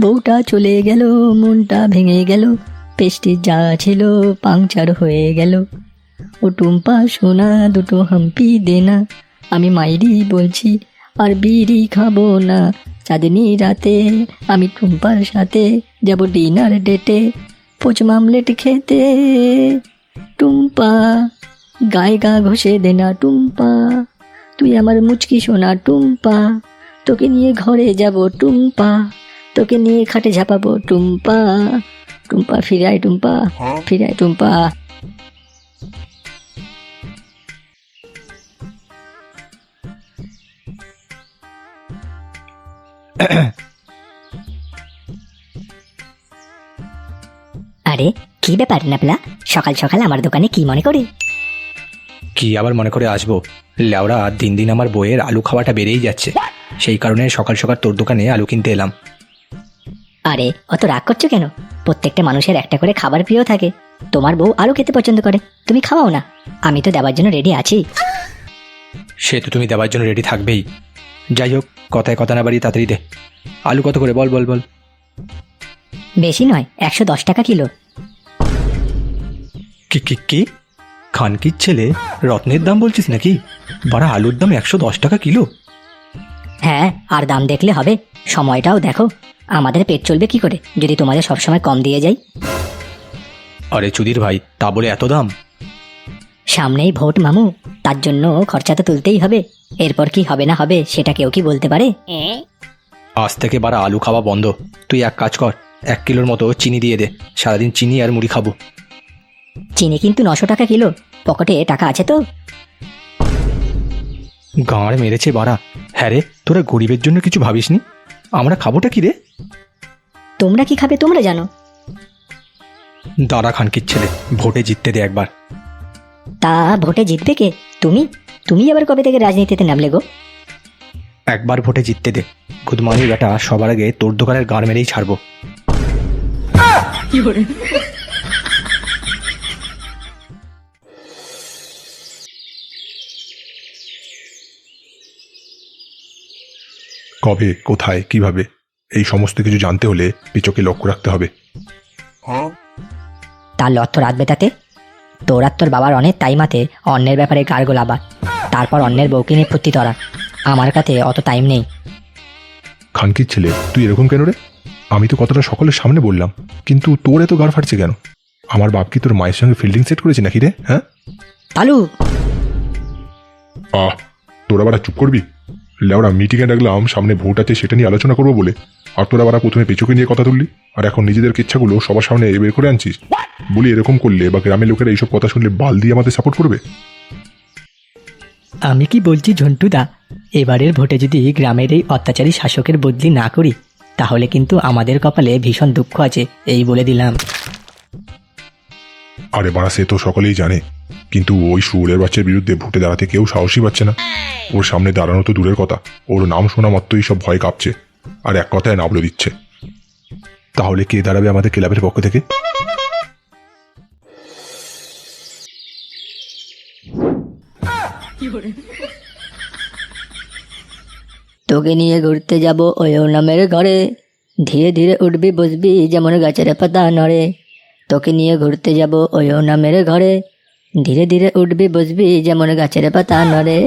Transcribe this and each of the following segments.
বউটা চলে গেল, মনটা ভেঙে গেল, পেস্টি যা ছিল পাংচার হয়ে গেল। ও টুম্পা সোনা দুটো হাম্পি দে না, আমি মাইরি বলছি আর বিড়ি খাবো না। চাঁদনি রাতে আমি টুম্পার সাথে যাব ডিনার ডেটে, পোচ মামলেট খেতে। টুম্পা গায়ে গা ঘষে দে না টুম্পা, তুই আমার মুচকি সোনা টুম্পা, তোকে নিয়ে ঘরে যাব টুম্পা, তোকে নিয়ে খাটে ঝাপাবো টুম্পা। টুম্পা ফিরায় টুম্পা, ফিরায় টুম্পা। আরে কি ব্যাপার নাপলা, সকাল সকাল আমার দোকানে কি মনে করে? কি আবার মনে করে আসবো, লেওড়া দিন দিন আমার বইয়ের আলু খাওয়াটা বেড়েই যাচ্ছে, সেই কারণে সকাল সকাল তোর দোকানে আলু কিনতে এলাম। আরে অত রাগ করছো কেন? প্রত্যেকটা মানুষের একটা করে খাবার প্রিয় থাকে। তোমার বউ আলু খেতে পছন্দ করে, তুমি খাওয়াও না। আমি তো দেওয়ার জন্য রেডি আছি। সে তো তুমি দেওয়ার জন্য রেডি থাকবেই। যাই হোক, কথায় কথা না বাড়ি তাড়াতাড়ি দে। আলু কত করে বল বল বল। বেশি নয়, 110 টাকা কিলো। কি কি কি খানকির ছেলে, রত্নের দাম বলছিস নাকি? বাড়া আলুর দাম 110 টাকা কিলো? হ্যাঁ, আর দাম দেখলে হবে, সময়টাও দেখো। আমাদের পেট চলবে কি করে যদি তোমাদের সবসময় কম দিয়ে যাই? আরে চুদির ভাই, তা বলে এত দাম? সামনেই ভোট মামু, তার জন্য খরচা তো তুলতেই হবে। এরপর কি হবে না হবে সেটা কেউ কি বলতে পারে? আজ থেকে বাড়া আলু খাওয়া বন্ধ। তুই এক কাজ কর, 1 কিলোর মতো চিনি দিয়ে দে, সারাদিন চিনি আর মুড়ি খাবো। চিনি কিন্তু 900 টাকা কিলো, পকেটে টাকা আছে তো? গাঁড় মেরেছে বাড়া। হ্যাঁ রে, তোরা গরিবের জন্য কিছু ভাবিসনি? আমরা খাবোটা কি রে? তোমরা কি খাবে তোমরা জানো। দাদা খানকির ছেলে, ভোটে জিততে দে একবার। তা ভোটে জিতবে কে? তুমি তুমি আবার কবে থেকে রাজনীতিতে নামলে গো? একবার ভোটে জিততে দে, গুদমানি বেটা, সবার আগে তোর দোকানের গাঁড় মেরেই ছাড়বো। কবে, কোথায়, কিভাবে, এই সমস্ত কিছু জানতে হলে পিচকে লক্ষ্য রাখতে হবে। তার লর্থ রাখবে তাতে? তোর আর তোর বাবার অনেক টাইমাতে অন্যের ব্যাপারে গার্গোল আবার, তারপর অন্যের বউকে নিয়ে ফুর্তি তোরা। আমার কাছে অত টাইম নেই। খানকির ছেলে, তুই এরকম কেন রে? আমি তো কথাটা সকলের সামনে বললাম, কিন্তু তোর এত গাড় ফাটছে কেন? আমার বাপ কি তোর মায়ের সঙ্গে ফিল্ডিং সেট করেছে নাকি রে? হ্যাঁ তালু, তোরা বারা চুপ করবি? লেওড়া মিটিংয়ে ডাকলাম, সামনে ভোট আছে সেটা নিয়ে আলোচনা করবো বলে, আর তোরা বারা প্রথমে পেচকে নিয়ে কথা তুললি, আর এখন নিজেদের ইচ্ছাগুলো সবার সামনে বের করে আনছিস। বলি এরকম করলে বা গ্রামের লোকেরা এইসব কথা শুনলে বাল দিয়ে আমাদের সাপোর্ট করবে? আমি কি বলছি ঝন্টুদা, এবারের ভোটে যদি গ্রামের এই অত্যাচারী শাসকের বদলি না করি, তাহলে কিন্তু আমাদের কপালে ভীষণ দুঃখ আছে, এই বলে দিলাম। আরে বাড়া, সে তো সকলেই জানে, কিন্তু ওই শুয়োরের বাচ্চার বিরুদ্ধে ভোটে দাঁড়াতে কেউ সাহসই পাচ্ছে না। ওর সামনে দাঁড়ানো তো দূরের কথা, ওর নাম শোনা মাত্রই সব ভয় কাঁপছে, আর এক কথায় নাবলে দিচ্ছে। তাহলে কে দাঁড়াবে আমাদের ক্লাবের পক্ষ থেকে? তোকে নিয়ে ঘুরতে যাব ওই নামের ঘরে, ধীরে ধীরে উঠবি বসবি যেমন গাছের পাতা নড়ে। তোকে নিয়ে ঘুরতে যাব ওই নামের ঘরে, ধীরে ধীরে উঠবি বসবি যেমন গাছের পাতা নড়ে।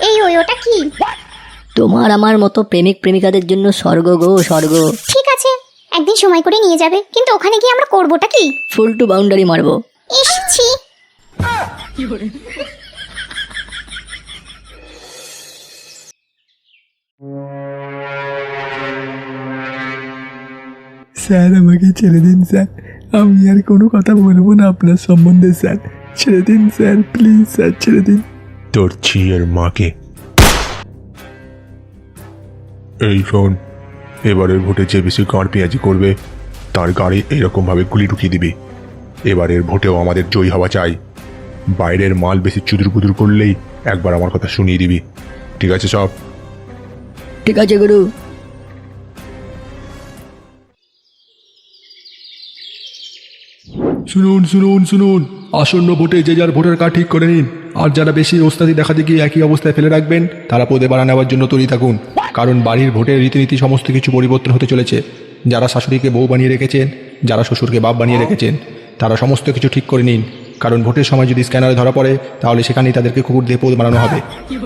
এই ওটা কি? তোমার আমার মতো প্রেমিক প্রেমিকাদের জন্য স্বর্গ গো স্বর্গ। ঠিক আছে, একদিন সময় করে নিয়ে যাবে, কিন্তু ওখানে গিয়ে আমরা করবোটা কি? ফুল টু বাউন্ডারি মারবো। এসছি। স্যার আমাকে ছেড়ে দিন স্যার, আমি আর কোনো কথা বলবো না আপনার সম্বন্ধে স্যার, ছেড়ে দিন স্যার, প্লিজ স্যার ছেড়ে দিন। তোর ছিয়ের মাকে। এই শোন, এবারের ভোটে যে বেশি গাঁড় পেঁয়াজি করবে তার গাড়ি এইরকম ভাবে গুলি ঢুকিয়ে দিবি। এবারের ভোটেও আমাদের জয়ী হওয়া চাই। বাইরের মাল বেশি চুদুর বুদুর করলেই একবার আমার কথা শুনিয়ে দিবি, ঠিক আছে সব? ঠিক আছে গুরু। শুনুন শুনুন শুনুন, আসন্ন ভোটে যে যার ভোটার কার্ড ঠিক করে নিন, আর যারা বেশি ওস্তাদি দেখাতে গিয়ে একই অবস্থায় ফেলে রাখবেন তারা পদে বাড়া নেওয়ার জন্য তৈরি থাকুন, কারণ বাড়ির ভোটের রীতিনীতি সমস্ত কিছু পরিবর্তন হতে চলেছে। যারা শাশুড়িকে বউ বানিয়ে রেখেছেন, যারা শ্বশুরকে বাপ বানিয়ে রেখেছেন, তারা সমস্ত কিছু ঠিক করে নিন, কারণ ভোটের সময় যদি স্ক্যানারে ধরা পড়ে তাহলে সেখানেই তাদেরকে কুকুর দিয়ে পদ বানানো হবে।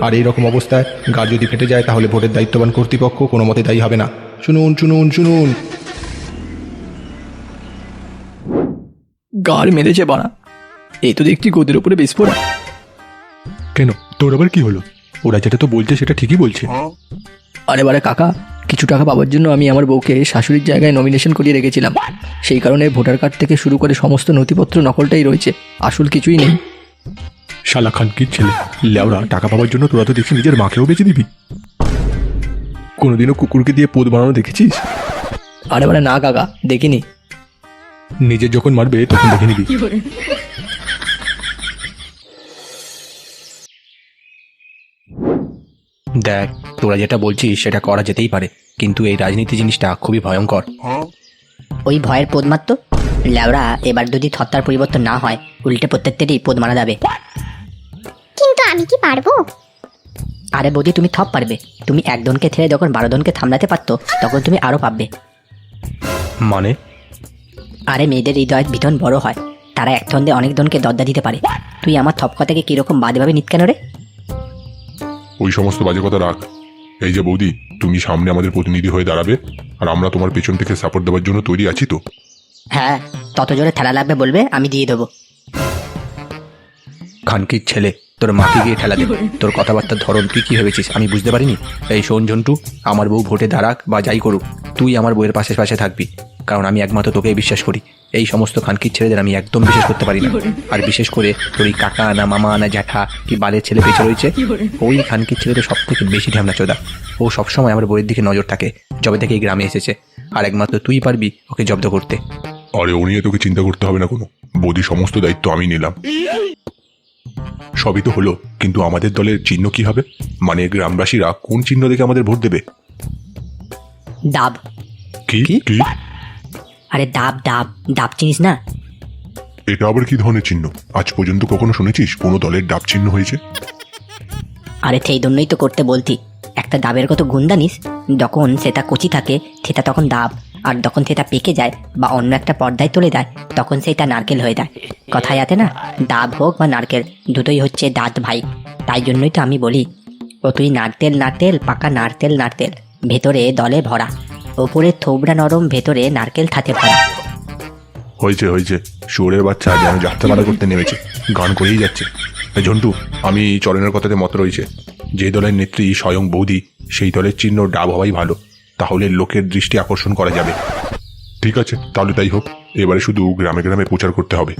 আর এই রকম অবস্থায় গাড় যদি ফেটে যায় তাহলে ভোটের দায়িত্ববান কর্তৃপক্ষ কোনো মতে দায়ী হবে না। শুনুন শুনুন শুনুন। গাড় মেরেছে বাড়া, এই তো দেখছি গোদের উপরে বিস্ফোরা। কেন, তোর আবার কি হলো? ওরা যেটা তো বলছে সেটা ঠিকই বলছে। আরে বারে কাকা, কিছু টাকা পাওয়ার জন্য আমি আমার বউকে শাশুড়ির জায়গায় নমিনেশন করিয়ে রেখেছিলাম। সেই কারণে ভোটার কার্ড থেকে শুরু করে সমস্ত নথিপত্র নকলটাই রয়েছে, আসল কিছুই নেই। শালা খানকির ছেলে, লেওরা টাকা পাওয়ার জন্য তোরা তো দেখছি নিজের মাকেও বেঁচে দিবি। কোনোদিনও কুকুরকে দিয়ে পদ বানানো দেখেছিস? আরে বারে না কাকা, দেখিনি। নিজে যখন মারবে তখন দেখে নিবি। দেখ, তোরা যেটা বলছিস সেটা করা যেতেই পারে, কিন্তু এই রাজনীতি জিনিসটা খুবই ভয়ঙ্কর। ওই ভয়ের পদ মারতো ল্যাওড়া, এবার যদি থত্তার পরিবর্তন না হয় উল্টে প্রত্যেকটারই পদ মারা যাবে। কিন্তু আমি কি পারবো? আরে বৌদি, তুমি থপ পারবে। তুমি একজনকে ছেড়ে যখন 12 জনকে থামলাতে পারতো তখন তুমি আরো পারবে। মানে? আরে মেয়েদের হৃদয় ভীষণ বড় হয়, তারা এক ছন্দে অনেক জনকে দরজা দিতে পারে। তুই আমার থপ কথাকে কিরকম বাজেভাবে নিত কেন রে? ওই সমস্ত বাজে কথা রাখ। এই যে বৌদি, তুমি সামনে আমাদের প্রতিনিধি হয়ে দাঁড়াবে, আর আমরা তোমার পেছন থেকে সাপোর্ট দেওয়ার জন্য তৈরি আছি তো? হ্যাঁ, তত জোরে ঠেলা লাগবে বলবে, আমি দিয়ে দেবো। খানকির ছেলে, তোর মাকে গিয়ে ঠেলা দেবে। তোর কথাবার্তার ধরন তুই কি ভেবেছিস আমি বুঝতে পারিনি? এই শোন ঝন্টু, আমার বউ ভোটে দাঁড়াক বা যাই করুক, তুই আমার বউয়ের পাশে পাশে থাকবি, কারণ আমি একমাত্র তোকেই বিশ্বাস করি। এই সমস্ত খানকির ছেলেদের আমি একদম বিশ্বাস করতে পারি না। আর বিশেষ করে তোর এই কাকা না মামা না জ্যাঠা কি বালের ছেলে পেছে রয়েছে, ওই খানকির ছেলে তো সব থেকে বেশি ঢ্যামনা চোদা। ও সবসময় আমার বউয়ের দিকে নজর থাকে যবে থেকে এই গ্রামে এসেছে, আর একমাত্র তুই পারবি ওকে জব্দ করতে। আরে ও নিয়ে তোকে চিন্তা করতে হবে না কোনো, বৌদি সমস্ত দায়িত্ব আমি নিলাম। সবই তো হলো, কিন্তু আমাদের দলের চিহ্ন কি হবে? মানে গ্রামবাসীরা কোন চিহ্ন দেখে আমাদের ভোট দেবে? ডাব। কি কি? আরে ডাব ডাব ডাব, চিনিস না? এটা আবার কি ধরনের চিহ্ন? আজ পর্যন্ত কখনো শুনেছিস কোনো দলের ডাব চিহ্ন হয়েছে? আরে সেই জন্যই তো করতে বলতি। একটা ডাবের কত গুণ জানিস? যখন সেটা কচি থাকে সেটা তখন ডাব, আর যখন সেটা পেকে যায় বা অন্য একটা পর্দায় চলে যায় তখন সেটা নারকেল হয়ে যায়। কথায় আছে না, ডাব হোক বা নারকেল দুটোই হচ্ছে দাঁত ভাই। তাই জন্যই তো আমি বলি, ও তুই নারকেল নারকেল পাকা নারকেল নারকেল, ভেতরে দলে ভরা, ওপরে থোবড়া নরম, ভেতরে নারকেল থাতে ভরা। হয়েছে হয়েছে, শুয়োরের বাচ্চা যেন যাত্রাপালা করতে নেমেছে, গান করেই যাচ্ছে। ঝন্টু, আমি চরণের কথাতে মত রয়েছে, যে দলের নেত্রী স্বয়ং বৌদি, সেই দলের চিহ্ন ডাব হওয়াই ভালো, তাহলে লোকের দৃষ্টি আকর্ষণ করা যাবে। ঠিক আছে, তাহলে তাই হোক। এবারে শুধু গ্রামে গ্রামে প্রচার করতে হবে।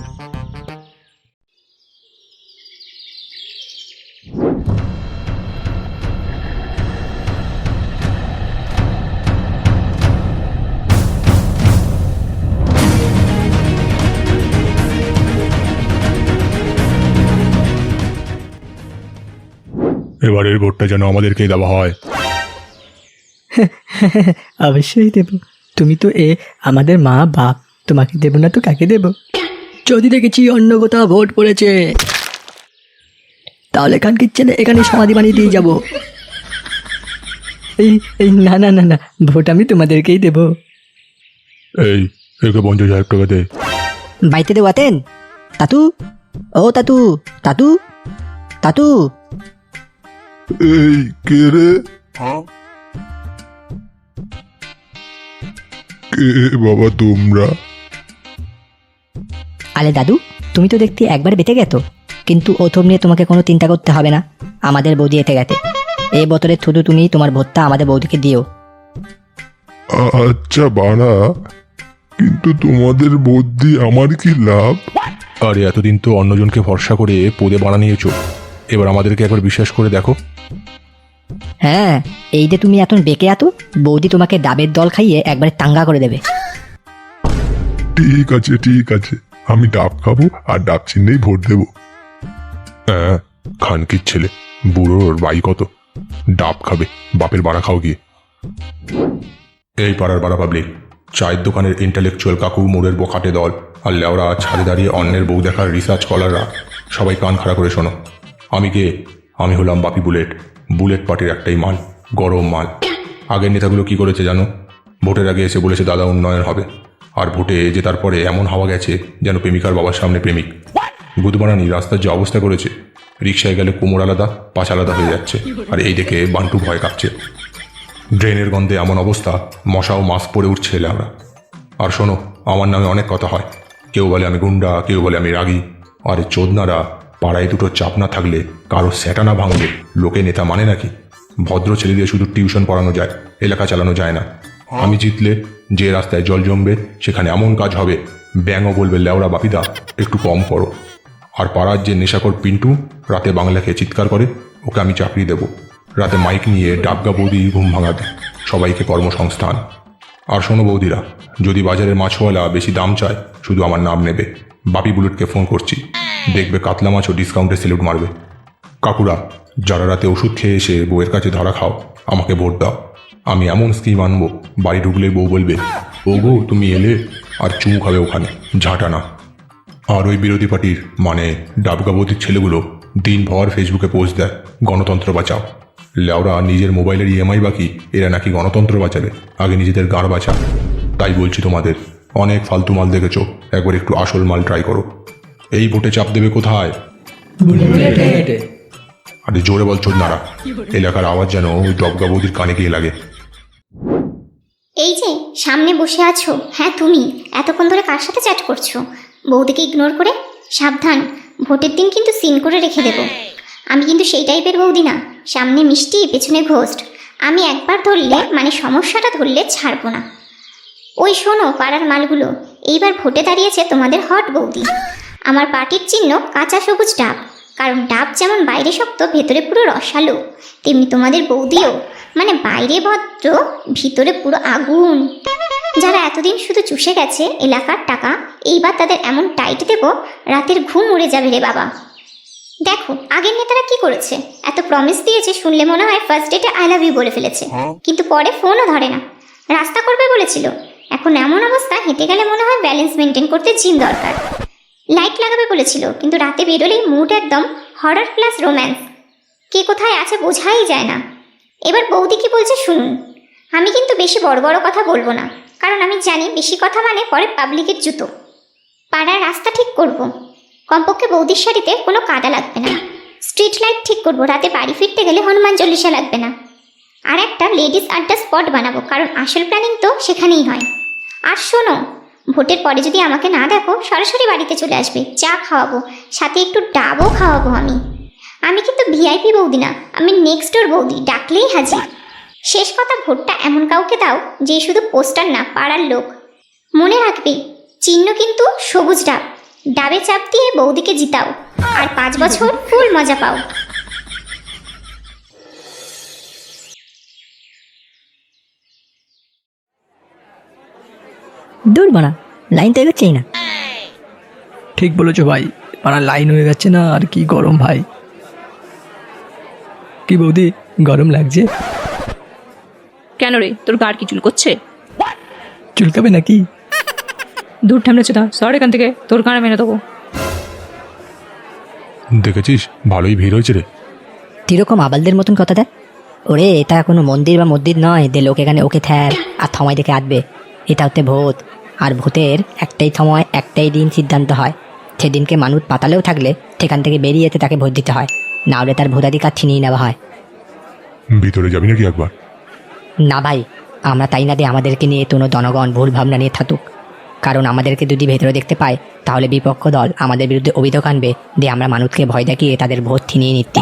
এবারের ভোটটা যেন আমাদেরকেই দেওয়া হয়। অবশ্যই দেব, তুমি তো আমাদের মা বাপ, তোমাকে দেব না তো কাকে দেব? যদি দেখেছি অন্য কোথাও ভোট পড়েছে তাহলে খানকির ছেলে এখানে সমাধি বানিয়ে দিয়ে যাব। এই এই না না না না, ভোট আমি তোমাদেরকেই দেব। এই একে 50,000 টাকা দে। বাইতে দেওয়াতেন তাতু, ও তাতু তাতু তাতু। এই কে রে? কে বাবা তোমরা? আলে দাদু, তুমি তো দেখতে একবার বেঁচে গেছো, কিন্তু ওথম নিয়ে তোমাকে কোনো চিন্তা করতে হবে না। আমাদের বৌদি এতে গেছে, এই বোতলে শুধু তুমি তোমার ভোটটা আমাদের বৌদিকে দিও। আচ্ছা বাড়া, কিন্তু তোমাদের বুদ্ধি আমার কি লাভ? আরে এতদিন তো অন্যজনকে ভরসা করে পদে বানিয়েছো, এবার আমাদেরকে একবার বিশ্বাস করে দেখো। হ্যাঁ, এই যে তুমি এখন বেঁকে আতো, বৌদি তোমাকে ডাবের দল খাইয়ে একবারে তাঙ্গা করে দেবে। ঠিক আছে ঠিক আছে, আমি ডাব খাবো আর ডাব চিহ্নেই ভোট দেবো। হ্যাঁ, খানকির ছেলে, বুড়োর বাই কত, ডাব খাবে, বাপের বাড়া খাও গিয়ে। এই পাড়ার বাড়া পাবলিক, চায়ের দোকানের ইন্টালেকচুয়াল কাকু, মোড়ের বোখাটে দল, আর লেওরা ছাদে দাঁড়িয়ে অন্যের বউ দেখার রিসার্চ কলাররা, সবাই কান খাড়া করে শোনো। আমি কে? আমি হলাম বাপি বুলেট। বুলেট পার্টির একটাই মাল, গরম মাল। আগের নেতাগুলো কি করেছে জানো? ভোটের আগে এসে বলেছে দাদা উন্নয়ন হবে, আর ভোটে জেতার পরে এমন হাওয়া গেছে যেন প্রেমিকার বাবার সামনে প্রেমিক। গুদমারানি রাস্তার যে অবস্থা করেছে, রিক্সায় গেলে কোমর আলাদা পাশ আলাদা হয়ে যাচ্ছে, আর এই দেখে বান্টু ভয় কাঁপছে। ড্রেনের গন্ধে এমন অবস্থা, মশাও মাস্ক পরে উঠছে ল্যাবড়া। আর শোনো, আমার নামে অনেক কথা হয়। কেউ বলে আমি গুন্ডা, কেউ বলে আমি রাগী। আর চোদনারা পাড়ায় দুটো চাপ না থাকলে, কারো স্যাটা না ভাঙলে লোকে নেতা মানে নাকি? ভদ্র ছেলেদের শুধু টিউশন পড়ানো যায়, এলাকা চালানো যায় না। আমি জিতলে যে রাস্তায় জল জমবে সেখানে এমন কাজ হবে, ব্যাঙও বলবে ল্যাওড়া বাপিদা একটু কম করো। আর পাড়ার যে নেশাকর পিন্টু রাতে বাংলা খেয়ে চিৎকার করে, ওকে আমি চাকরি দেব। রাতে মাইক নিয়ে ডাবগা বৌদি ঘুম ভাঙাবে, সবাইকে কর্মসংস্থান। আর শোনো বৌদিরা, যদি বাজারের মাছওয়ালা বেশি দাম চায়, শুধু আমার নাম নেবে। বাপি বুলেটকে ফোন করছি, দেখবে কাতলা মাছও ডিসকাউন্টে সেলুট মারবে। কাকুরা, যারা রাতে ওষুধ খেয়ে এসে বউয়ের কাছে ধরা খাও, আমাকে ভোট দাও। আমি এমন স্কিম আনবো, বাড়ি ঢুকলে বউ বলবে ও গো তুমি এলে, আর চুমু খাবে ওখানে, ঝাঁটা না। আর ওই বিরোধী পার্টির মানে ডাবগাবতীর ছেলেগুলো দিনভর ফেসবুকে পোস্ট দেয় গণতন্ত্র বাঁচাও। লেওরা নিজের মোবাইলের ইএমআই বাকি, এরা নাকি গণতন্ত্র বাঁচাবে, আগে নিজেদের গাঁড় বাঁচা। তাই বলছি তোমাদের, অনেক ফালতু মাল দেখেছো, একবার একটু আসল মাল ট্রাই করো। এই ভোটে চাপ দেবে কোথায়? আরে জোরে বল চোদনারা, এলাকার আওয়াজ যেন ওই ডবগাবতীর কানে গিয়ে লাগে। এই যে সামনে বসে আছো, হ্যাঁ তুমি এতক্ষণ ধরে কার সাথে চ্যাট করছো? বৌদিকে ইগনোর করে? সাবধান, ভোটের দিন কিন্তু সিন করে রেখে দেবো। আমি কিন্তু সেই টাইপের বৌদি না, সামনে মিষ্টি পেছনে ঘোস্ট। আমি একবার ধরলে মানে সমস্যাটা ধরলে ছাড়বো না। ওই শোনো পাড়ার মালগুলো, এইবার ভোটে দাঁড়িয়েছে তোমাদের হট বৌদি। আমার পার্টির চিহ্ন কাঁচা সবুজ ডাব, কারণ ডাব যেমন বাইরে শক্ত ভেতরে পুরো রসালো, তেমনি তোমাদের বৌদিও মানে বাইরে ভদ্র ভিতরে পুরো আগুন। যারা এতদিন শুধু চুষে গেছে এলাকার টাকা, এইবার তাদের এমন টাইট দেব রাতের ঘুম উড়ে যাবে রে বাবা। দেখো আগের নেতারা কি করেছে, এত প্রমিস দিয়েছে শুনলে মনে হয় ফার্স্ট ডেটে আই লাভ ইউ বলে ফেলেছে, কিন্তু পরে ফোনও ধরে না। রাস্তা করবে বলেছিল, এখন এমন অবস্থা হেঁটে গেলে মনে হয় ব্যালেন্স মেনটেন করতে জিম দরকার। লাইট লাগাবে বলেছিল, কিন্তু রাতে বেরোলেই মুড একদম হরর প্লাস রোম্যান্স, কে কোথায় আছে বোঝাই যায় না। এবার বৌদি কি বলছে শুনুন। আমি কিন্তু বেশি বড় বড় কথা বলবো না, কারণ আমি জানি বেশি কথা মানে পরে পাবলিকের জুতো। পাড়ার রাস্তা ঠিক করব, কমপক্ষে বৌদির শাড়িতে কোনো কাদা লাগবে না। স্ট্রিট লাইট ঠিক করব, রাতে বাড়ি ফিরতে গেলে হনুমান চল্লিশা লাগবে না। আর একটা লেডিস আড্ডা স্পট বানাবো, কারণ আসল প্ল্যানিং তো সেখানেই হয়। আর শোনো, ভোটের পরে যদি আমাকে না দেখো সরাসরি বাড়িতে চলে আসবে, চা খাওয়াবো, সাথে একটু ডাবও খাওয়াবো। আমি কিন্তু ভিআইপি বৌদি না, আমি নেক্সট ডোর বৌদি, ডাকলেই হাজির। শেষ কথা, ভোটটা এমন কাউকে দাও যে শুধু পোস্টার না, পাড়ার লোক। মনে রাখবে চিহ্ন কিন্তু সবুজ ডাব, ডাবে চাপ দিয়ে বৌদিকে জিতাও, আর 5 বছর ফুল মজা পাও। দূর বানা, লাইন তো এগোচ্ছেই না। ঠিক বলেছো ভাই, পাড়ার লাইন হয়ে যাচ্ছে না, আর কি গরম ভাই। কি বৌদি, গরম লাগছে? কেন রে, তোর গাড় কি চুল করছে? চুলকাবে নাকি? দূর ঠামড়েছে তা, সর এখান থেকে, তোর গাড় মেনে দেবো। দেখেছিস ভালোই ভিড় হয়েছে রে। কিরকম আবালদের মতন কথা দেয়। ওরে এটা কোনো মন্দির বা মসজিদ নয় যে লোক এখানে ওকে থ্যার আর থমাই দেখে আসবে। এটা হচ্ছে ভোট, আর ভোটের একটাই সময় একটাই দিন সিদ্ধান্ত হয়। সেদিনকে মানুষ পাতালেও থাকলে সেখান থেকে বেরিয়ে এসে তাকে ভোট দিতে হয়, না হলে তার ভোটাধিকার ছিনিয়ে নেওয়া হয়। ভিতরে যাবি নাকি একবার? না ভাই, আমরা তাই না দিয়ে আমাদেরকে নিয়ে কোনো জনগণ ভুল ভাবনা নিয়ে থাকুক, কারণ আমাদেরকে যদি ভেতরে দেখতে পায় তাহলে বিপক্ষ দল আমাদের বিরুদ্ধে অভিযোগ আনবে যে আমরা মানুষকে ভয় দেখিয়ে তাদের ভোট ছিনিয়ে নিচ্ছি।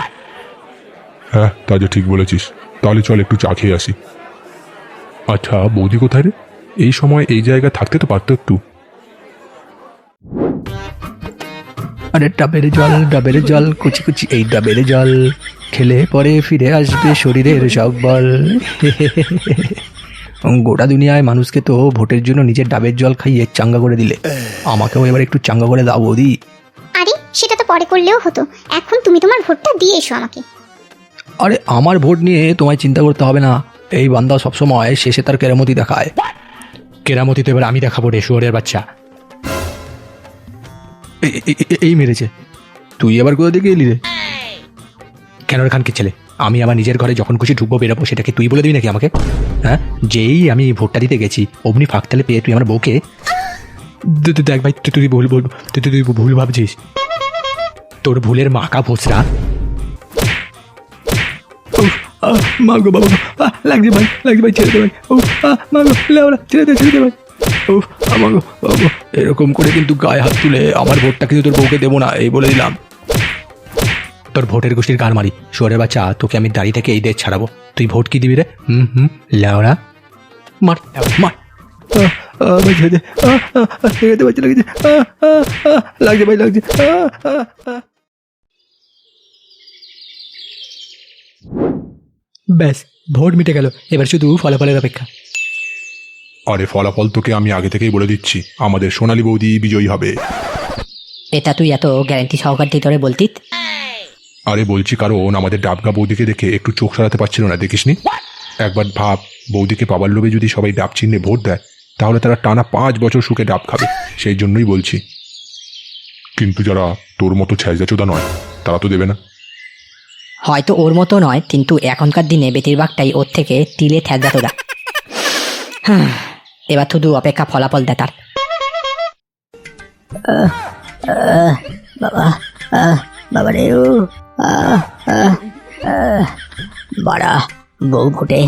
হ্যাঁ তা যে ঠিক বলেছিস, তাহলে চল একটু চা খেয়ে আসি। আচ্ছা বৌদি কোথায় রে? এই সময় এই জায়গায় থাকতে তো পারতো একটু। আরে ডাবের জল কুচি কুচি এই ডাবের জল, খেলে পরে ফিরে আসবে শরীরের সব বল। গোটা দুনিয়ায় মানুষকে তো ভোটের জন্য নিজের ডাবের জল খাইয়ে চাঙ্গা করে দিলে, আমাকেও এবার একটু চাঙ্গা করে দাও বৌদি। আরে সেটা তো পরে করলেও হতো, এখন তুমি তোমার ভোটটা দিয়ে এসো আমাকে। আরে আমার ভোট নিয়ে তোমায় চিন্তা করতে হবে না, এই বান্দা সবসময় শেষে তার কেরামতি দেখায়। কেরামতি তো এবার আমি দেখাবো রে শুয়োরের বাচ্চা। এই মেরেছে। তুই এবার কোথা থেকে এলি রে? কেন রে খানকির ছেলে? আমি আমার নিজের ঘরে যখন খুশি ঢুকবো বেরোবো, সেটাকে তুই বলে দিবি নাকি আমাকে? হ্যাঁ, যেই আমি ভোটটা দিতে গেছি অমনি ফাঁকতালে পেয়ে তুই আমার বউকে দেখ ভাই, তুই ভুল ভাবছিস। তোর ভুলের মাকা ভোসরা। মা গো বাবা, লাগছে ভাই ছেড়ে দে ভাই। ও মা গো, লেওরা ছেড়ে দে ভাই। ও আমার গো বাবা, এরকম করে কিন্তু গায়ে হাত তুলে আমার ভোটটা কিন্তু তোর বউকে দেবো না, এই বলে দিলাম। তোর ভোটের গোষ্ঠীর গান মারি শুয়োরের বাচ্চা, তোকে আমি দাড়ি থেকে এই দেশ ছাড়াবো। তুই ভোট কি দিবি রে? লেওরা, মার মার। ভাই ছেড়ে দে, লাগছে ভাই, লাগছে। ব্যাস, ভোট মিটে গেল, এবার শুধু ফলাফলের অপেক্ষা। আরে ফলাফল তোকে আমি আগে থেকেই বলে দিচ্ছি, আমাদের সোনালী বৌদি বিজয়ী হবে। এটা তুই এত গ্যারান্টি সহকার দিয়ে তোরে বলতি? আরে বলছি কারণ আমাদের ডাবগা বৌদিকে দেখে একটু চোখ সরাতে পারছিল না, দেখিসনি? একবার ভাব, বৌদিকে পাবার লোভে যদি সবাই ডাব চিহ্নে ভোট দেয় তাহলে তারা টানা 5 বছর সুখে ডাব খাবে। সেই জন্যই বলছি। কিন্তু যারা তোর মতো ছ্যাঁচা নয় তারা তো দেবে না। হয়তো ওর মতো নয়, কিন্তু এখনকার দিনে বেশিরভাগটাই ওর থেকে তিলে থ্যাজা তোরা। এবার শুধু অপেক্ষা ফলাফল দে তার। বাবা, বাবা রে, ও বাড়া, বউ ভোটে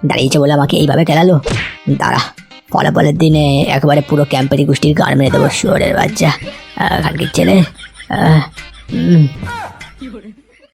দাঁড়িয়েছে বলে আমাকে এইভাবে গেলালো। দাঁড়া, ফলাফলের দিনে একবারে পুরো ক্যাম্পেরি গোষ্ঠীর গান মেরে দেবো শুয়োরের বাচ্চা, খানকির ছেলে।